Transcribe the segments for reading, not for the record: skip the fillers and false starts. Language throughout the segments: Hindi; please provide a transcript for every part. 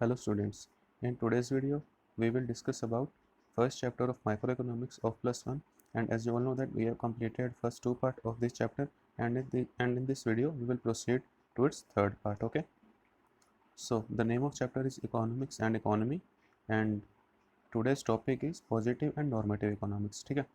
Hello students, in today's video we will discuss about first chapter of microeconomics of plus 1, and as you all know that we have completed first two part of this chapter, and in this video we will proceed to its third part. Okay, so the name of chapter is economics and economy, and today's topic is positive and normative economics. ठीक है,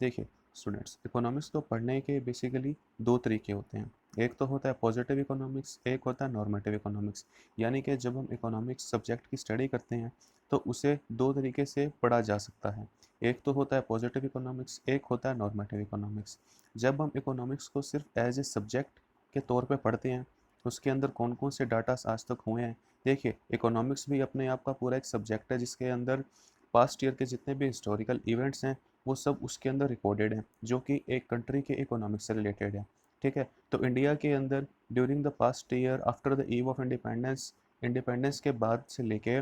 देखिए स्टूडेंट्स, इकोनॉमिक्स को पढ़ने के बेसिकली दो तरीके होते हैं. एक तो होता है पॉजिटिव इकोनॉमिक्स, एक होता है नॉर्मेटिव इकोनॉमिक्स. यानी कि जब हम इकोनॉमिक्स सब्जेक्ट की स्टडी करते हैं तो उसे दो तरीके से पढ़ा जा सकता है. एक तो होता है पॉजिटिव इकोनॉमिक्स, एक होता है नॉर्मेटिव इकोनॉमिक्स. जब हम इकोनॉमिक्स को सिर्फ एज ए सब्जेक्ट के तौर पे पढ़ते हैं, उसके अंदर कौन कौन से डाटास आज तक हुए हैं. देखिए, इकोनॉमिक्स भी अपने आप का पूरा एक सब्जेक्ट है जिसके अंदर पास्ट ईयर के जितने भी हिस्टोरिकल इवेंट्स हैं वो सब उसके अंदर रिकॉर्डेड हैं, जो कि एक कंट्री के इकोनॉमिक्स से रिलेटेड है. ठीक है, तो इंडिया के अंदर during the past year after the eve of independence, independence के बाद से लेके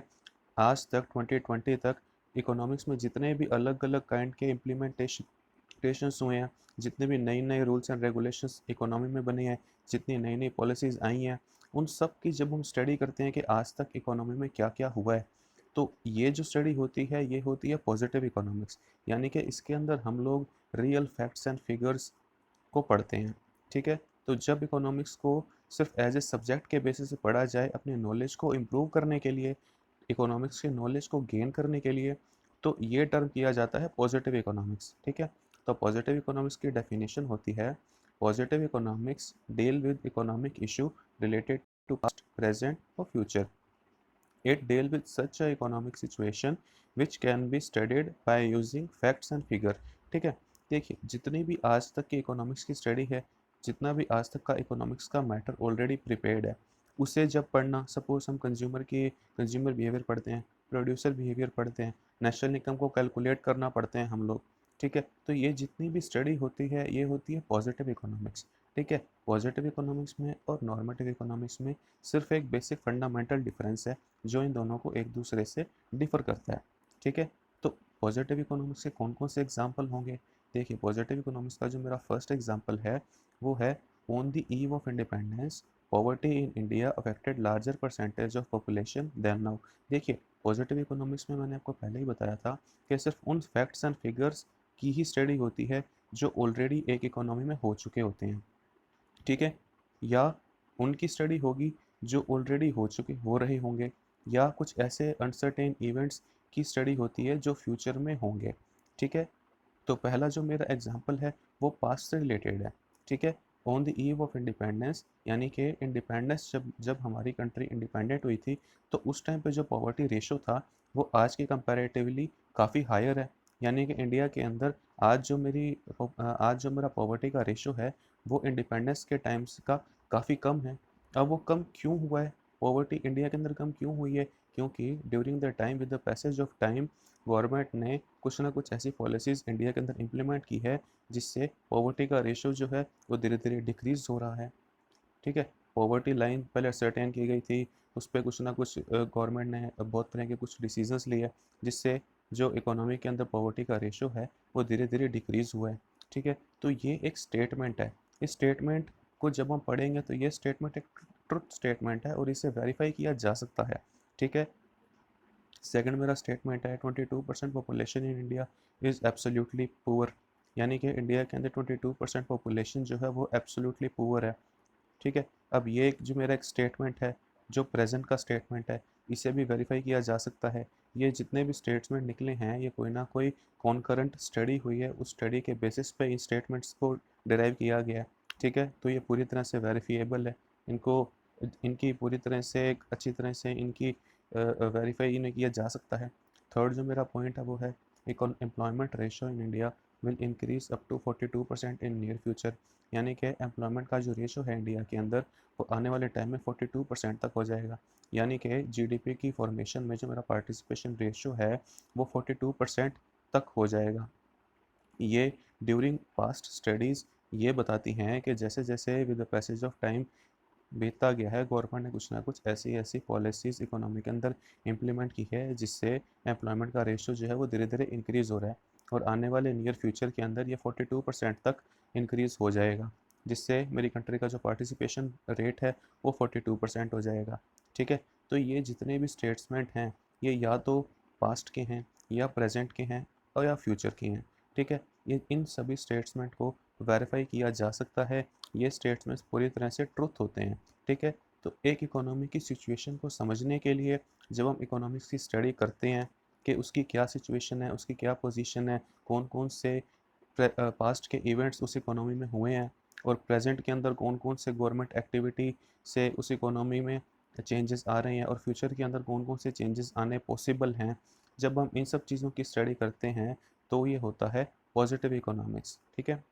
आज तक 2020 तक इकोनॉमिक्स में जितने भी अलग अलग काइंड के इम्प्लीमेंटेशंस हुए हैं, जितने भी नई नई रूल्स एंड रेगुलेशंस इकोनॉमी में बने हैं, जितनी नई नई पॉलिसीज़ आई हैं, उन सब की जब हम स्टडी करते हैं कि आज तक इकोनॉमी में क्या क्या हुआ है, तो ये जो स्टडी होती है ये होती है पॉजिटिव इकोनॉमिक्स. यानी कि इसके अंदर हम लोग रियल फैक्ट्स एंड फिगर्स को पढ़ते हैं. ठीक है, तो जब इकोनॉमिक्स को सिर्फ एज ए सब्जेक्ट के बेसिस से पढ़ा जाए अपने नॉलेज को इम्प्रूव करने के लिए, इकोनॉमिक्स के नॉलेज को गेन करने के लिए, तो ये टर्म किया जाता है पॉजिटिव इकोनॉमिक्स. ठीक है, तो पॉजिटिव इकोनॉमिक्स की डेफिनेशन होती है, positive economics deal with economic issue related to past, present और future. It deals with such a economic situation which can be studied by using facts and figure. ठीक है, देखिए जितनी भी आज तक की इकोनॉमिक्स की स्टडी है, जितना भी आज तक का इकोनॉमिक्स का मैटर ऑलरेडी प्रिपेयर्ड है, उसे जब पढ़ना, सपोज हम कंज्यूमर बिहेवियर पढ़ते हैं, प्रोड्यूसर बिहेवियर पढ़ते हैं, नेशनल इनकम को कैलकुलेट करना पढ़ते हैं हम लोग. ठीक है, तो ये जितनी भी स्टडी होती है ये होती है पॉजिटिव इकोनॉमिक्स. ठीक है, पॉजिटिव इकोनॉमिक्स में और नॉर्मेटिव इकोनॉमिक्स में सिर्फ एक बेसिक फंडामेंटल डिफरेंस है जो इन दोनों को एक दूसरे से डिफर करता है. ठीक है, तो पॉजिटिव इकोनॉमिक्स के कौन कौन से एग्जाम्पल होंगे. देखिए, पॉजिटिव इकोनॉमिक्स का जो मेरा फर्स्ट एग्जाम्पल है वो है, on the eve of independence poverty in India affected larger percentage of population than now. देखिए, पॉजिटिव इकोनॉमिक्स में मैंने आपको पहले ही बताया था कि सिर्फ उन फैक्ट्स एंड फिगर्स की ही स्टडी होती है जो ऑलरेडी एक इकोनॉमी में हो चुके होते हैं. ठीक है, या उनकी स्टडी होगी जो ऑलरेडी हो रहे होंगे, या कुछ ऐसे अनसर्टेन इवेंट्स की स्टडी होती है जो फ्यूचर में होंगे. ठीक है, तो पहला जो मेरा एग्जांपल है वो पास्ट से रिलेटेड है. ठीक है, on the eve of independence, यानी कि इंडिपेंडेंस जब जब हमारी कंट्री इंडिपेंडेंट हुई थी तो उस टाइम पे जो पॉवर्टी रेशो था वो आज के कंपैरेटिवली काफ़ी हायर है. यानी कि इंडिया के अंदर आज जो मेरा पॉवर्टी का रेशो है वो इंडिपेंडेंस के टाइम्स का काफ़ी कम है. अब वो कम क्यों हुआ है, पॉवर्टी इंडिया के अंदर कम क्यों हुई है, क्योंकि during the time, with the passage of time, government ने कुछ ना कुछ ऐसी पॉलिसीज़ इंडिया के अंदर इम्प्लीमेंट की है जिससे पॉवर्टी का रेशो जो है वो धीरे धीरे डिक्रीज हो रहा है. ठीक है, पॉवर्टी लाइन पहले सर्टेन की गई थी, उस पर कुछ ना कुछ गवर्नमेंट ने बहुत तरह के कुछ डिसीजंस लिए जिससे जो इकोनॉमी के अंदर पॉवर्टी का रेशो है वो धीरे धीरे डिक्रीज हुआ है. ठीक है, तो ये एक स्टेटमेंट है. इस स्टेटमेंट को जब हम पढ़ेंगे तो ये स्टेटमेंट एक ट्रुथ स्टेटमेंट है और इसे वेरीफाई किया जा सकता है. ठीक है, सेकंड मेरा स्टेटमेंट है, 22% population in India is absolutely poor. यानी कि इंडिया के अंदर 22% पॉपुलेशन जो है वो एब्सोल्युटली पुअर है. ठीक है, अब ये जो मेरा एक स्टेटमेंट है जो प्रेजेंट का स्टेटमेंट है, इसे भी वेरीफाई किया जा सकता है. ये जितने भी स्टेटमेंट निकले हैं ये कोई ना कोई कॉन्करेंट स्टडी हुई है, उस स्टडी के बेसिस पे इन स्टेटमेंट्स को डिराइव किया गया है. ठीक है, तो ये पूरी तरह से वेरीफिएबल है. इनको इनकी पूरी तरह से एक अच्छी तरह से इनकी वेरीफाई इन्हें किया जा सकता है. थर्ड जो मेरा पॉइंट है वो है, employment ratio in India will increase up to 42% in near future. यानी कि एम्प्लॉयमेंट का जो रेशो है इंडिया के अंदर वो आने वाले टाइम में 42% तक हो जाएगा. यानी कि जीडीपी की फॉर्मेशन में जो मेरा पार्टिसिपेशन रेशो है वो 42% तक हो जाएगा. ये ड्यूरिंग पास्ट स्टडीज़ ये बताती हैं कि जैसे जैसे with the passage of time बीतता गया है, गवर्नमेंट ने कुछ ना कुछ ऐसी ऐसी पॉलिसीज़ इकोनॉमी के अंदर इम्प्लीमेंट की है जिससे एम्प्लॉयमेंट का रेशो जो है वो धीरे धीरे इंक्रीज़ हो रहा है और आने वाले नियर फ्यूचर के अंदर ये 42% तक इंक्रीज़ हो जाएगा, जिससे मेरी कंट्री का जो पार्टिसिपेशन रेट है वो 42% हो जाएगा. ठीक है, तो ये जितने भी स्टेटमेंट हैं ये या तो पास्ट के हैं या प्रेजेंट के हैं और या फ्यूचर के हैं। ठीक है, ये इन सभी स्टेटमेंट को वेरीफाई किया जा सकता है। ये स्टेटमेंट्स पूरी तरह से ट्रुथ होते हैं। ठीक है, तो एक इकोनॉमी की सिचुएशन को समझने के लिए जब हम इकोनॉमिक्स की स्टडी करते हैं कि उसकी क्या सिचुएशन है, उसकी क्या पोजीशन है, कौन कौन से पास्ट के इवेंट्स उस इकोनॉमी में हुए हैं और प्रेजेंट के अंदर कौन कौन से गवर्नमेंट एक्टिविटी से उस इकोनॉमी में चेंजेस आ रहे हैं और फ्यूचर के अंदर कौन कौन से चेंजेस आने पॉसिबल हैं, जब हम इन सब चीज़ों की स्टडी करते हैं तो ये होता है पॉजिटिव इकोनॉमिक्स। ठीक है,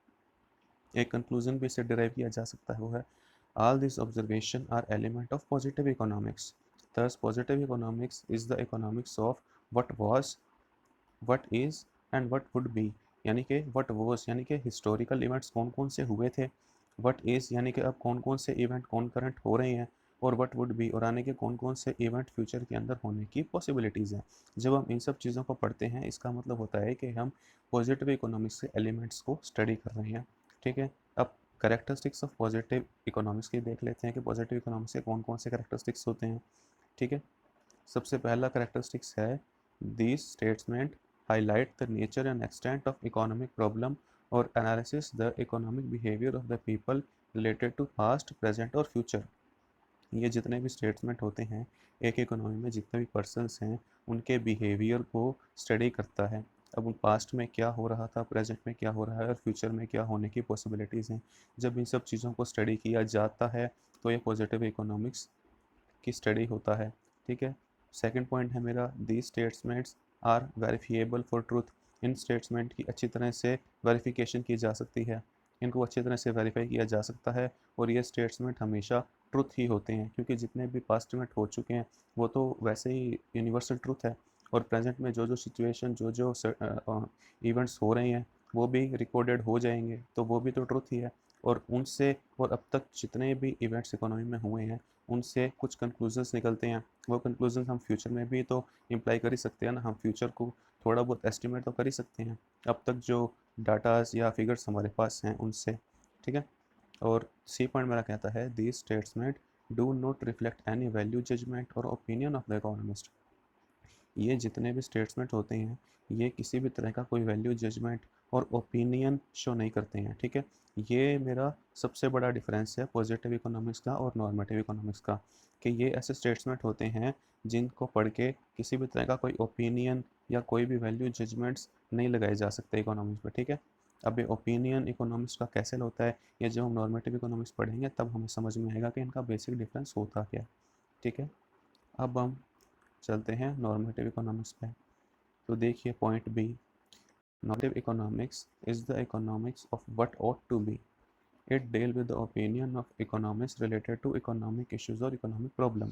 एक कंक्लूजन भी इससे डिराइव किया जा सकता है, वो है all these observation are element of positive economics. Thus positive economics is the economics of what was, what is and what would be। यानी कि what was यानी कि हिस्टोरिकल इवेंट्स कौन कौन से हुए थे, what is यानी कि अब कौन कौन से इवेंट कौन करंट हो रहे हैं, और what would be और आने के कौन कौन से इवेंट फ्यूचर के अंदर होने की पॉसिबिलिटीज़ हैं। जब हम इन सब चीज़ों को पढ़ते हैं इसका मतलब होता है कि हम पॉजिटिव इकोनॉमिक्स के एलिमेंट्स को स्टडी कर रहे हैं। ठीक है, अब कैरेक्टरिस्टिक्स ऑफ पॉजिटिव इकोनॉमिक्स की देख लेते हैं कि पॉजिटिव इकोनॉमिक्स के कौन कौन से कैरेक्टरिस्टिक्स होते हैं। ठीक है, सबसे पहला कैरेक्टरिस्टिक्स है these statement highlight the nature and extent of economic problem और analysis the economic behaviour of the people related to past present और फ्यूचर। ये जितने भी स्टेटमेंट होते हैं एक इकोनॉमी में जितने भी पर्सनस हैं उनके बिहेवियर को स्टडी करता है। अब उन पास्ट में क्या हो रहा था, प्रेजेंट में क्या हो रहा है और फ्यूचर में क्या होने की पॉसिबिलिटीज़ हैं, जब इन सब चीज़ों को स्टडी किया जाता है तो ये पॉजिटिव इकोनॉमिक्स की स्टडी होता है। ठीक है, सेकंड पॉइंट है मेरा the statements are verifiable for truth. इन स्टेटमेंट की अच्छी तरह से वेरिफिकेशन की जा सकती है, इनको अच्छी तरह से वेरीफाई किया जा सकता है और ये स्टेटमेंट हमेशा ट्रुथ ही होते हैं, क्योंकि जितने भी पास्ट में हो चुके हैं वो तो वैसे ही यूनिवर्सल ट्रुथ है और प्रेजेंट में जो जो सिचुएशन जो जो इवेंट्स हो रहे हैं वो भी रिकॉर्डेड हो जाएंगे तो वो भी तो ट्रुथ ही है। और उनसे और अब तक जितने भी इवेंट्स इकोनॉमी में हुए हैं उनसे कुछ कंक्लूजन्स निकलते हैं, वो कंक्लूजन्स हम फ्यूचर में भी तो इम्प्लाई कर ही सकते हैं ना, हम फ्यूचर को थोड़ा बहुत एस्टिमेट तो कर ही सकते हैं अब तक जो डाटाज या फिगर्स हमारे पास हैं उनसे। ठीक है, और सी पॉइंट मेरा कहता है these statement do not reflect any value judgement और ओपिनियन ऑफ द इकोनॉमिस्ट। ये जितने भी स्टेटमेंट होते हैं ये किसी भी तरह का कोई वैल्यू जजमेंट और ओपिनियन शो नहीं करते हैं। ठीक है, ये मेरा सबसे बड़ा डिफरेंस है पॉजिटिव इकोनॉमिक्स का और नॉर्मेटिव इकोनॉमिक्स का, कि ये ऐसे स्टेटमेंट होते हैं जिनको पढ़ के किसी भी तरह का कोई ओपिनियन या कोई भी वैल्यू जजमेंट्स नहीं लगाए जा सकते इकोनॉमिक्स पर। ठीक है, अब ये ओपिनियन इकोनॉमिक्स का कैसे होता है या जब हम नॉर्मेटिव इकोनॉमिक्स पढ़ेंगे तब हमें समझ में आएगा कि इनका बेसिक डिफरेंस होता क्या। ठीक है, अब हम चलते हैं नॉर्मेटिव इकोनॉमिक्स पे। तो देखिए point B, normative economics is the economics of what ought to be. It deal with the opinion of economics related to economic issues और इकोनॉमिक प्रॉब्लम।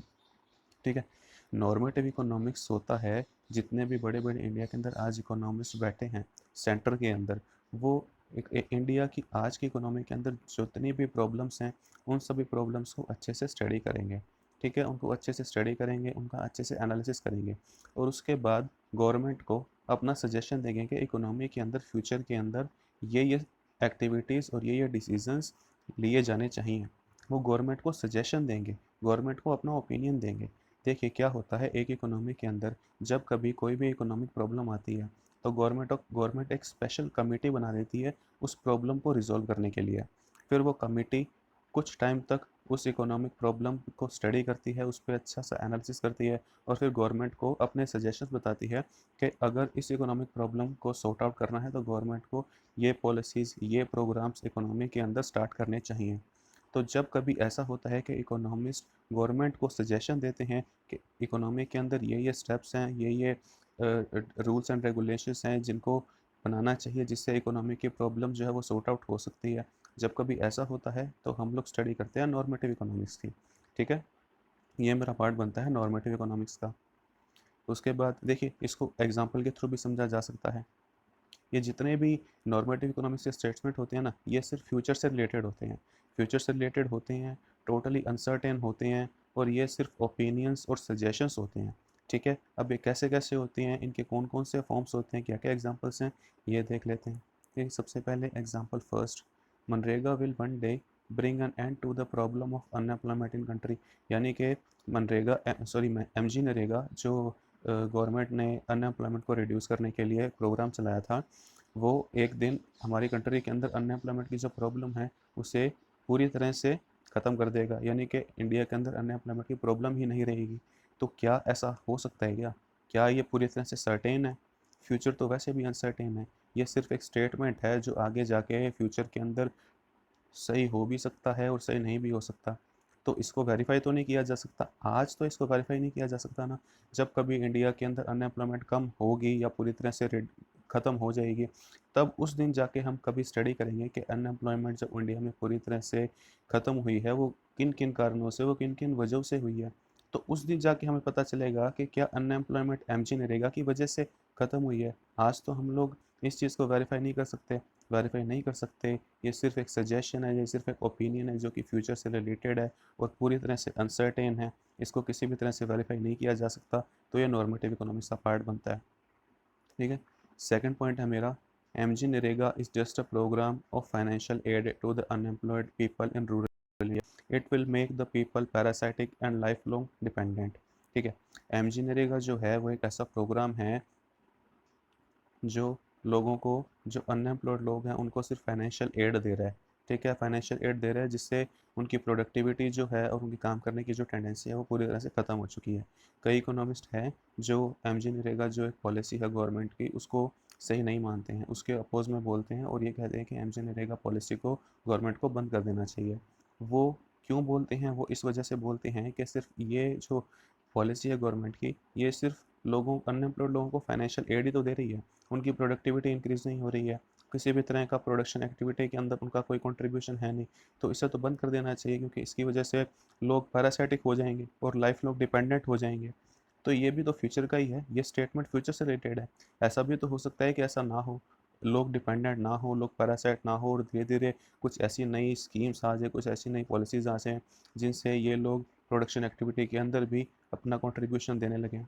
ठीक है, नॉर्मेटिव इकोनॉमिक्स होता है जितने भी बड़े बड़े इंडिया के अंदर आज इकोनॉमिस्ट बैठे हैं सेंटर के अंदर, वो इंडिया की आज की इकोनॉमी के अंदर जितनी भी प्रॉब्लम्स हैं उन सभी प्रॉब्लम्स को अच्छे से स्टडी करेंगे। ठीक है, उनको अच्छे से स्टडी करेंगे, उनका अच्छे से एनालिसिस करेंगे और उसके बाद गवर्नमेंट को अपना सजेशन देंगे कि इकोनॉमी के अंदर फ्यूचर के अंदर ये एक्टिविटीज़ और ये डिसीजंस लिए जाने चाहिए। वो गवर्नमेंट को सजेशन देंगे, गवर्नमेंट को अपना ओपिनियन देंगे। देखिए क्या होता है एक इकोनॉमी के अंदर जब कभी कोई भी इकोनॉमिक प्रॉब्लम आती है तो गवर्नमेंट एक स्पेशल कमेटी बना देती है उस प्रॉब्लम को रिजॉल्व करने के लिए। फिर वो कमेटी कुछ टाइम तक उस इकोनॉमिक प्रॉब्लम को स्टडी करती है, उस पर अच्छा सा एनालिसिस करती है और फिर गवर्नमेंट को अपने सजेशंस बताती है कि अगर इस इकोनॉमिक प्रॉब्लम को सॉर्ट आउट करना है तो गवर्नमेंट को ये पॉलिसीज़ ये प्रोग्राम्स इकोनॉमी के अंदर स्टार्ट करने चाहिए। तो जब कभी ऐसा होता है कि इकोनॉमिस्ट गवर्नमेंट को सजेशन देते हैं कि इकोनॉमी के अंदर ये स्टेप्स हैं, ये रूल्स एंड रेगुलेशंस हैं जिनको बनाना चाहिए जिससे इकोनॉमी की प्रॉब्लम जो है वो सॉर्ट आउट हो सकती है, जब कभी ऐसा होता है तो हम लोग स्टडी करते हैं नॉर्मेटिव इकोनॉमिक्स की। ठीक है, ये मेरा पार्ट बनता है नॉर्मेटिव इकोनॉमिक्स का। उसके बाद देखिए इसको एग्जाम्पल के थ्रू भी समझा जा सकता है। ये जितने भी नॉर्मेटिव इकोनॉमिक्स के स्टेटमेंट होते हैं ना ये सिर्फ फ्यूचर से रिलेटेड होते हैं, फ्यूचर से रिलेटेड होते हैं, टोटली अनसर्टेन होते हैं और ये सिर्फ ओपिनियंस और सजेशंस होते हैं। ठीक है, अब ये कैसे कैसे होते हैं, इनके कौन कौन से फॉर्म्स होते हैं, क्या क्या एग्जांपल्स हैं, ये देख लेते हैं। ठीक है, सबसे पहले example first, MNREGA will one day bring an end to the problem of unemployment in country. यानी कि मनरेगा MG नरेगा जो गवर्नमेंट ने अनएम्प्लॉयमेंट को रिड्यूस करने के लिए प्रोग्राम चलाया था, वो एक दिन हमारी कंट्री के अंदर अनएम्प्लॉयमेंट की जो प्रॉब्लम है उसे पूरी तरह से ख़त्म कर देगा, यानी कि इंडिया के अंदर अनएम्प्लॉयमेंट की प्रॉब्लम ही नहीं रहेगी। तो क्या ऐसा हो सकता है क्या ये पूरी तरह से सर्टेन है? फ्यूचर तो वैसे भी अनसर्टेन है। ये सिर्फ एक स्टेटमेंट है जो आगे जाके फ्यूचर के अंदर सही हो भी सकता है और सही नहीं भी हो सकता। तो इसको वेरीफाई तो नहीं किया जा सकता, आज तो इसको वेरीफाई नहीं किया जा सकता ना। जब कभी इंडिया के अंदर अनएम्प्लॉयमेंट कम होगी या पूरी तरह से ख़त्म हो जाएगी, तब उस दिन जाके हम कभी स्टडी करेंगे कि अनएम्प्लॉयमेंट जब इंडिया में पूरी तरह से ख़त्म हुई है वो किन किन कारणों से, वो किन किन वजहों से हुई है। तो उस दिन जाके हमें पता चलेगा कि क्या अनएम्प्लॉयमेंट MG नरेगा की वजह से ख़त्म हुई है। आज तो हम लोग इस चीज़ को वेरीफाई नहीं कर सकते, ये सिर्फ एक सजेशन है, ये सिर्फ एक ओपिनियन है जो कि फ्यूचर से रिलेटेड है और पूरी तरह से अनसर्टेन है। इसको किसी भी तरह से वेरीफाई नहीं किया जा सकता, तो ये नॉर्मेटिव इकोनॉमिक्स का पार्ट बनता है। ठीक है, सेकंड पॉइंट है मेरा, MG NREGA is just a program of financial aid to the unemployed people in rural area. It will make the people parasitic and life long dependent. ठीक है, MG नरेगा जो है वो एक ऐसा प्रोग्राम है जो लोगों को, जो अनएम्प्लॉयड लोग हैं उनको सिर्फ फाइनेंशियल एड दे रहा है। ठीक है, फाइनेंशियल एड दे रहा है जिससे उनकी प्रोडक्टिविटी जो है और उनकी काम करने की जो टेंडेंसी है वो पूरी तरह से ख़त्म हो चुकी है। कई इकोनॉमिस्ट हैं जो MG नरेगा जो एक पॉलिसी है गवर्नमेंट की उसको सही नहीं मानते हैं, उसके अपोज में बोलते हैं और ये कहते हैं कि MG नरेगा पॉलिसी को गवर्नमेंट को बंद कर देना चाहिए। वो क्यों बोलते हैं? वो इस वजह से बोलते हैं कि सिर्फ ये जो पॉलिसी है गवर्नमेंट की, ये सिर्फ लोगों, अनएम्प्लॉयड लोगों को फाइनेंशियल एड ही तो दे रही है, उनकी प्रोडक्टिविटी इंक्रीज़ नहीं हो रही है, किसी भी तरह का प्रोडक्शन एक्टिविटी के अंदर उनका कोई कंट्रीब्यूशन है नहीं। तो इसे तो बंद कर देना चाहिए क्योंकि इसकी वजह से लोग पैरासाइटिक हो जाएंगे और लाइफ लोग डिपेंडेंट हो जाएंगे। तो ये भी तो फ्यूचर का ही है, ये स्टेटमेंट फ्यूचर से रिलेटेड है। ऐसा भी तो हो सकता है कि ऐसा ना हो, लोग डिपेंडेंट ना हो, लोग पैरासाइट ना हो और धीरे धीरे कुछ ऐसी नई स्कीम्स आ जाए, कुछ ऐसी नई पॉलिसीज़ आ जाएँ जिनसे ये लोग प्रोडक्शन एक्टिविटी के अंदर भी अपना कंट्रीब्यूशन देने लगें।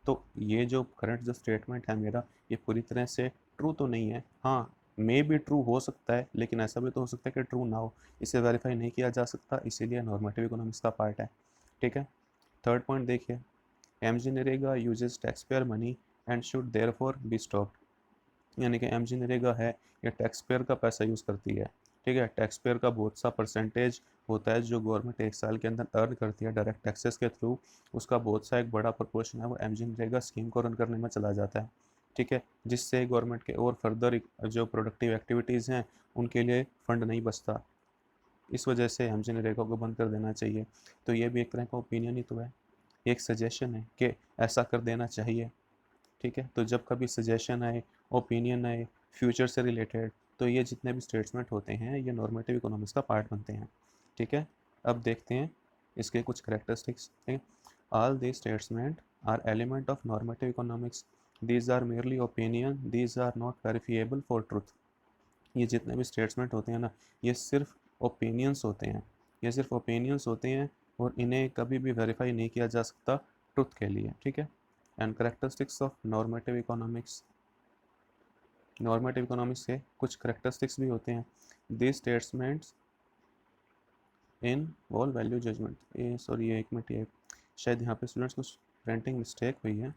तो ये जो करंट जो स्टेटमेंट है मेरा, ये पूरी तरह से ट्रू तो नहीं है। हाँ, मे बी ट्रू हो सकता है, लेकिन ऐसा भी तो हो सकता है कि ट्रू ना हो। इसे वेरीफाई नहीं किया जा सकता, इसीलिए नॉर्मेटिव इकोनॉमिक्स का पार्ट है। ठीक है, थर्ड पॉइंट देखिए, MG NREGA uses tax payer money and should therefore be stopped. यानी कि MG नरेगा है, ये टैक्स पेयर का पैसा यूज़ करती है। ठीक है, टैक्स पेयर का बहुत सा परसेंटेज होता है जो गवर्नमेंट एक साल के अंदर अर्न करती है डायरेक्ट टैक्सेस के थ्रू, उसका बहुत सा एक बड़ा प्रोपोर्शन है वो MG नरेगा स्कीम को रन करने में चला जाता है। ठीक है, जिससे गवर्नमेंट के और फर्दर जो प्रोडक्टिव एक्टिविटीज़ हैं उनके लिए फंड नहीं बचता। इस वजह से MG नरेगा को बंद कर देना चाहिए। तो ये भी एक तरह का ओपिनियन ही तो है, एक सजेशन है कि ऐसा कर देना चाहिए। ठीक है, तो जब कभी सजेशन आए, ओपिनियन आए फ्यूचर से रिलेटेड, तो ये जितने भी स्टेटमेंट होते हैं ये नॉर्मेटिव इकोनॉमिक्स का पार्ट बनते हैं। ठीक है, अब देखते हैं इसके कुछ करेक्टरिस्टिक्स। ठीक है, all these statement are element of normative economics, these are merely opinion, these are not verifiable for truth. ये जितने भी स्टेटमेंट होते हैं ना, ये सिर्फ ओपिनियंस होते हैं, ये सिर्फ ओपिनियंस होते हैं और इन्हें कभी भी वेरीफाई नहीं किया जा सकता ट्रुथ के लिए। ठीक है, and characteristics of normative economics, normative economics के कुछ करेक्टरिस्टिक्स भी होते हैं। This statements in all value judgement, ये सॉरी ये एक मिनट, ये शायद यहाँ पे स्टूडेंट्स कुछ प्रिंटिंग मिस्टेक हुई है।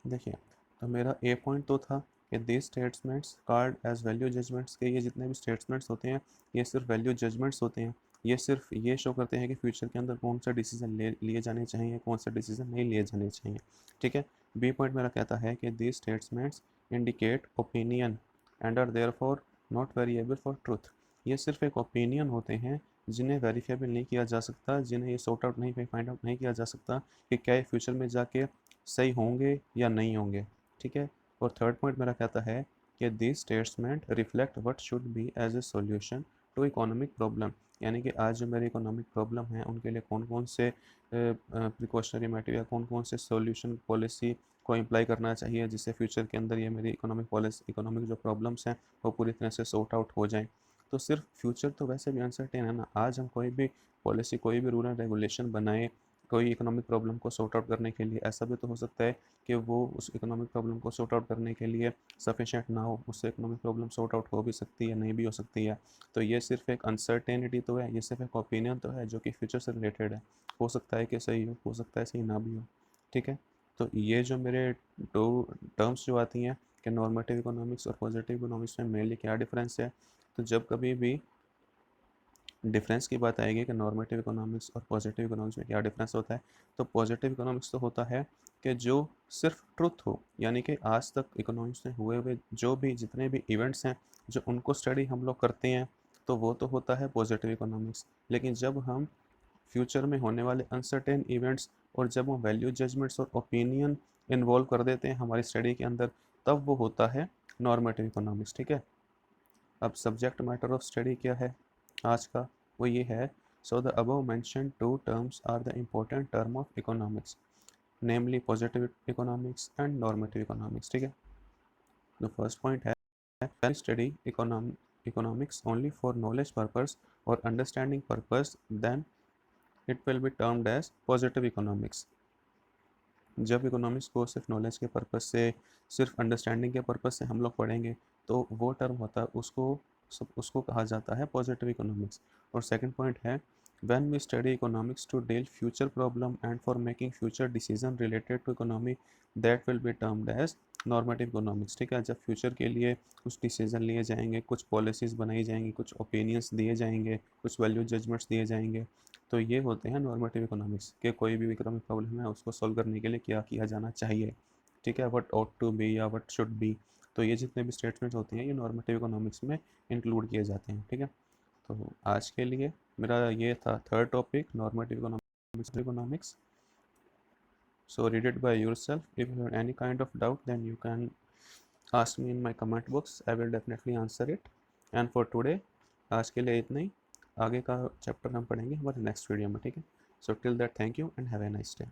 देखिए, तो मेरा ए पॉइंट तो था कि this statements card as value judgements, के ये जितने भी स्टेटमेंट्स होते हैं ये सिर्फ वैल्यू जजमेंट्स होते हैं। ये सिर्फ ये शो करते हैं कि फ्यूचर के अंदर कौन सा डिसीजन लिए जाने चाहिए, कौन सा डिसीजन नहीं लिए जाने चाहिए। ठीक है, बी पॉइंट मेरा कहता है कि this statements indicate opinion and are therefore not variable for truth. ये सिर्फ एक ओपिनियन होते हैं जिन्हें वेरीफेबल नहीं किया जा सकता, जिन्हें ये सॉर्ट आउट नहीं, फाइंड आउट नहीं किया जा सकता कि क्या ये फ्यूचर में जाके सही होंगे या नहीं होंगे। ठीक है, और थर्ड पॉइंट मेरा कहता है कि this statement reflect what should be as a solution to economic problem. यानी कि आज जो मेरी इकोनॉमिक प्रॉब्लम है उनके लिए कौन कौन से प्रिकॉशनरी मेजर या कौन कौन से सॉल्यूशन पॉलिसी को इम्प्लाई करना चाहिए जिससे फ्यूचर के अंदर ये मेरी इकोनॉमिक पॉलिसी, इकोनॉमिक जो प्रॉब्लम्स हैं वो पूरी तरह से सॉर्ट आउट हो जाएं। तो सिर्फ फ्यूचर तो वैसे भी अनसर्टेन है ना, आज हम कोई भी पॉलिसी, कोई भी रूल एंड रेगुलेशन बनाएं कोई इकोनॉमिक प्रॉब्लम को सॉर्ट आउट करने के लिए, ऐसा भी तो हो सकता है कि वो उस इकोनॉमिक प्रॉब्लम को सॉर्ट आउट करने के लिए सफिशेंट ना हो, उससे इकोनॉमिक प्रॉब्लम सॉर्ट आउट हो भी सकती है, नहीं भी हो सकती है। तो ये सिर्फ एक अनसर्टेनिटी तो है, ये सिर्फ एक ओपिनियन तो है जो कि फ्यूचर से रिलेटेड है। हो सकता है कि सही हो सकता है सही ना भी हो। ठीक है, तो ये जो मेरे दो टर्म्स जो आती हैं कि नॉर्मेटिव इकोनॉमिक्स और पॉजिटिव इकोनॉमिक्स में मेनली क्या डिफरेंस है, तो जब कभी भी डिफरेंस की बात आएगी कि नॉर्मेटिव इकोनॉमिक्स और पॉजिटिव इकोनॉमिक्स में क्या डिफरेंस होता है, तो पॉजिटिव इकोनॉमिक्स तो होता है कि जो सिर्फ ट्रुथ हो, यानी कि आज तक इकोनॉमिक्स में हुए हुए जो भी जितने भी इवेंट्स हैं जो उनको स्टडी हम लोग करते हैं, तो वो तो होता है पॉजिटिव इकोनॉमिक्स। लेकिन जब हम फ्यूचर में होने वाले अनसर्टेन इवेंट्स और जब हम वैल्यू जजमेंट्स और ओपिनियन इन्वॉल्व कर देते हैं हमारी स्टडी के अंदर, तब वो होता है नॉर्मेटिव इकोनॉमिक्स। ठीक है, अब सब्जेक्ट मैटर ऑफ स्टडी क्या है आज का, वो ये है, so the above mentioned two terms are the important term of economics, namely positive economics and normative economics. ठीक है, द फर्स्ट पॉइंट है, can study economics only for knowledge purpose or understanding purpose, then it will be termed as positive economics। जब इकोनॉमिक्स को सिर्फ नॉलेज के पर्पस से, सिर्फ अंडरस्टैंडिंग के पर्पस से हम लोग पढ़ेंगे, तो वो टर्म होता है उसको कहा जाता है पॉजिटिव इकोनॉमिक्स। और सेकंड पॉइंट है, when we study economics to deal future problem and for making future decision related to economy, that will be termed as normative economics. ठीक है, जब फ्यूचर के लिए कुछ डिसीजन लिए जाएंगे, कुछ पॉलिसीज़ बनाई जाएंगी, कुछ ओपिनियंस दिए जाएंगे, कुछ वैल्यू जजमेंट्स दिए जाएंगे, तो ये होते हैं नॉर्मेटिव इकोनॉमिक्स के कोई भी इकोनॉमिक प्रॉब्लम है उसको सॉल्व करने के लिए क्या किया जाना चाहिए। ठीक है, व्हाट ऑट टू बी या व्हाट शुड बी, तो ये जितने भी स्टेटमेंट्स होते हैं ये नॉर्मेटिव इकोनॉमिक्स में इंक्लूड किए जाते हैं। ठीक है, तो आज के लिए मेरा ये था third topic, normative economics. So read it by yourself. If you have any kind of doubt, then you can ask me in my comment box. I will definitely answer it. And for today, आज के लिए इतना ही। आगे का चैप्टर हम पढ़ेंगे हमारे नेक्स्ट वीडियो में। ठीक है, so till that thank you and have a nice day.